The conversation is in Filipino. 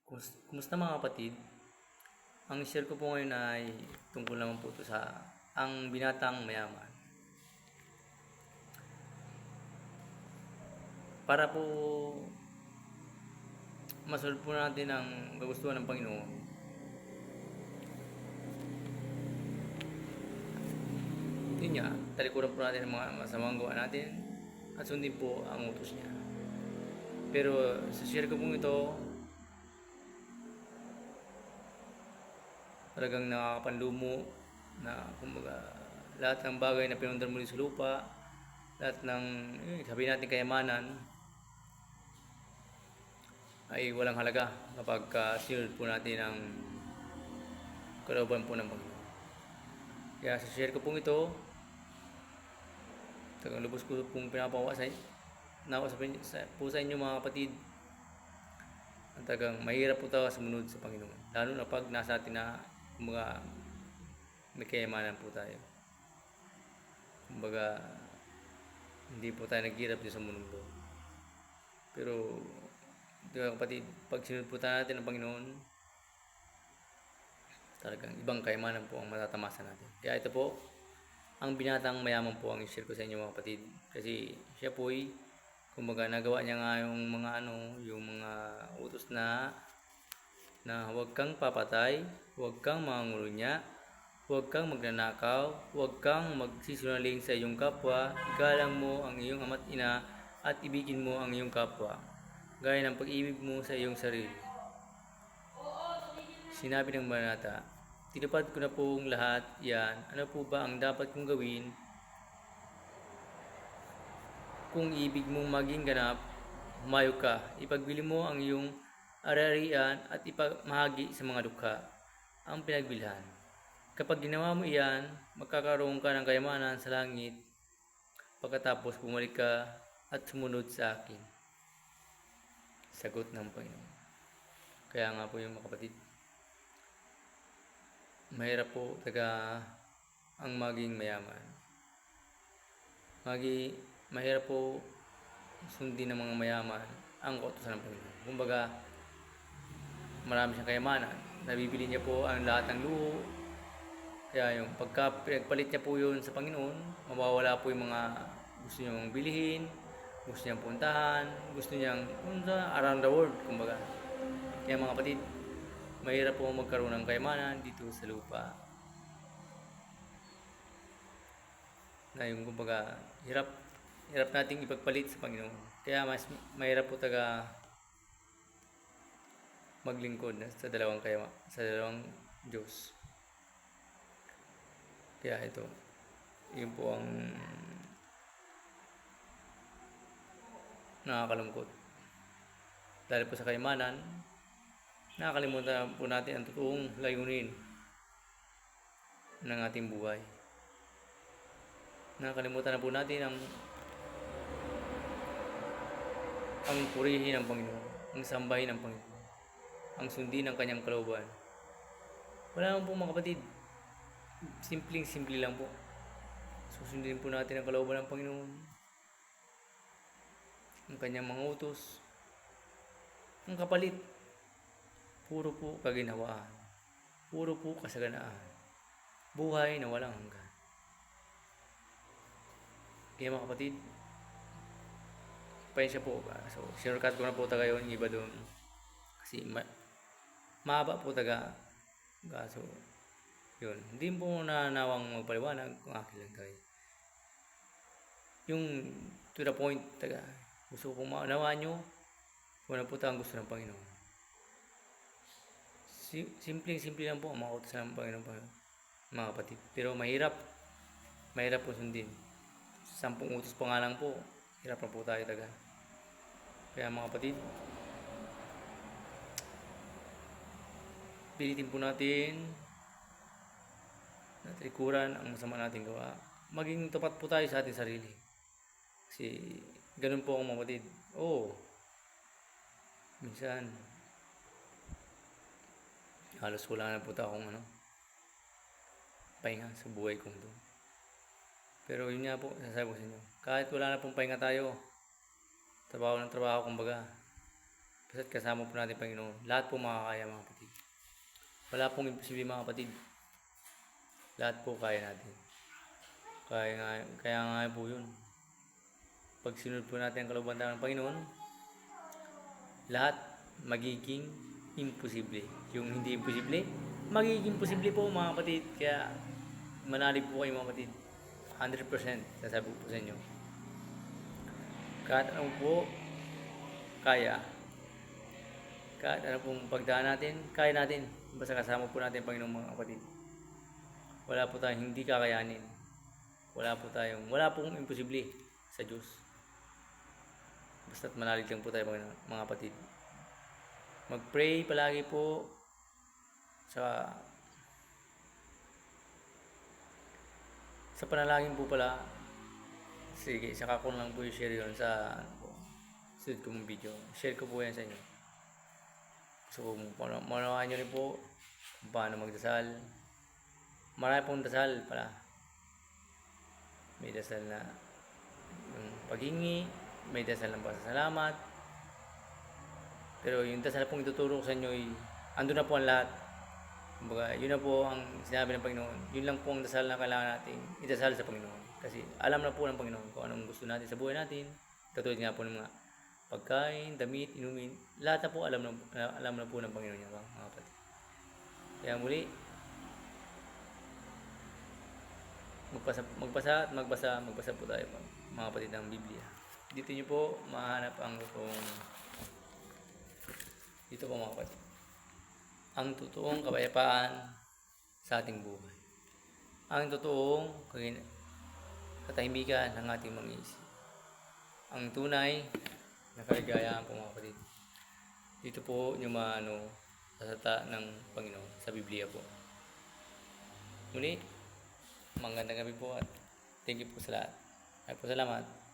Kumusta mga kapatid? Ang share ko po ngayon ay tungkol naman po ito sa ang binatang mayaman. Para po masunod po natin ang kagustuhan ng Panginoon. Yun nga, talikuran po natin ang mga masamang gawa natin at sundin po ang utos niya. Pero sa share ko pong ito, talagang nakakapanlumo na kumbaga lahat ng bagay na pinundar muli sa lupa, lahat ng sabihin natin kayamanan ay walang halaga kapag sinunod po natin ang kalooban po ng Panginoon. Kaya sa share ko pong ito, tagang lubos ko pong pinapawasay po sa inyo mga kapatid. Ang tagang mahirap po tayo sumunod sa Panginoon, lalo na pag nasa atin na kumbaga may kayamanan po tayo. Kumbaga hindi po tayo naghirap din sa mundo. Pero mga kapatid, pag sinunod po tayo natin ang Panginoon, talagang ibang kayamanan po ang matatamasa natin. Kaya ito po, ang binatang mayaman po ang i-share ko sa inyo mga kapatid. Kasi siya po ay, kumbaga nagawa niya nga yung mga utos na huwag kang papatay, huwag kang mangungulunya, huwag kang magnanakaw, huwag kang magsisinungaling sa iyong kapwa, igalang mo ang iyong ama't ina at ibigin mo ang iyong kapwa, gaya ng pag-ibig mo sa iyong sarili. Sinabi ng banata, tinupad ko na pong lahat yan. Ano po ba ang dapat kong gawin? Kung ibig mong maging ganap, humayo ka. Ipagbili mo ang iyong ari-arian at ipamahagi sa mga dukha ang pinagbilhan. Kapag ginawa mo iyan, magkakaroon ka ng kayamanan sa langit. Pagkatapos bumalik ka at sumunod sa akin. Sagot ng Panginoon. Kaya nga po yung mga kapatid, mahirap po taga ang maging mayaman. Mahirap po sundin ng mga mayaman ang kautusan ng Panginoon. Kumbaga, marami siyang kayamanan. Nabibili niya po ang lahat ng luho. Kaya yung pagka pinagpalit niya po yun sa Panginoon, mawawala po yung mga gusto niyang bilihin, gusto niyang puntahan, gusto niyang around the world, kumbaga. Kaya mga kapatid, mahirap po magkaroon ng kayamanan dito sa lupa. Na yung kumbaga, hirap nating ipagpalit sa Panginoon. Kaya mas mahirap po taga maglingkod sa dalawang Diyos. Kaya ito, yun po ang nakakalungkot. Dahil po sa kayamanan, nakakalimutan po natin ang totoong layunin ng ating buhay. Nakakalimutan na po natin ang purihin ng Panginoon, ang sambahin ng Panginoon, ang sundin ng kanyang kalooban. Wala naman po mga kapatid, simple lang po. Susundin po natin ang kalooban ng Panginoon, ang kanyang mga utos. Ang kapalit, puro po kaginhawaan, puro po kasaganaan, buhay na walang hanggan. Kaya mga kapatid, pasensya po. So, sinurkat ko na po taga yun, iba doon. Kasi mahaba po taga. So, yun. Hindi po nanawang magpaliwanag kung akin lang tayo. Yung to the point taga. Gusto ko maunawaan nyo kung ano po ang gusto ng Panginoon. Simple lang po ang mga utos ng Panginoon, mga kapatid. Pero mahirap po sundin. 10 utos pa nga lang po, hirap na po tayo taga. Kaya mga kapatid, pilitin po natin na talikuran ang masama nating gawa. Maging tapat po tayo sa ating sarili. Kasi ganun po ang mga kapatid. Minsan halos wala na po tayo akong pahinga sa buhay kong doon. Pero yun nga po, sasabi ko sa inyo, kahit wala na pong pahinga tayo, trabaho ng trabaho, kumbaga, Basta't kasama po natin Panginoon. Lahat po makakaya mga kapatid. Wala pong imposible mga kapatid. Lahat po kaya natin. Kaya nga po yun. Pag sinunod po natin ang kalooban ng Panginoon, lahat magiging imposible. Yung hindi imposible, magiging posible po mga kapatid. Kaya manalig po kayo mga kapatid. 100% sasabi po sa inyo. Kahit ano po, kaya. Kahit ano pong pagdaan natin, kaya natin. Basta kasama po natin ang Panginoon mga kapatid. Wala po tayong hindi kakayanin. Wala pong imposible sa Diyos. Basta't manalig lang po tayo mga kapatid. Mag-pray palagi po sa panalangin po pala. Sige, saka ko lang po i-share yun sa sunod ko mong video. Share ko po yan sa inyo. So, manawaan nyo rin po kung paano magdasal. Marami pong dasal pala. May dasal na yung paghingi, may dasal ng pasasalamat. Pero yung dasal pong ituturo ko sa inyo, andun na po ang lahat. Kumbaga, yun na po ang sinabi ng Panginoon. Yun lang po ang dasal na kailangan natin idasal sa Panginoon. Kasi alam na po ng Panginoon kung anong gusto natin sa buhay natin. Katulad nga po ng mga pagkain, damit, inumin. Lahat na po alam na po ng Panginoon niya, mga kapatid. Kaya muli, magbasa po tayo mga kapatid ng Biblia. Dito niyo po mahanap dito po mga kapatid, ang totoong kapayapaan sa ating buhay. Ang totoong katahimikan ng ating mga isip. Ang tunay na kaligayahan po mga kapatid. Dito po yung sasata ng Panginoon sa Biblia po. Muli, magandang gabi po at thank you po sa lahat. Ay po salamat.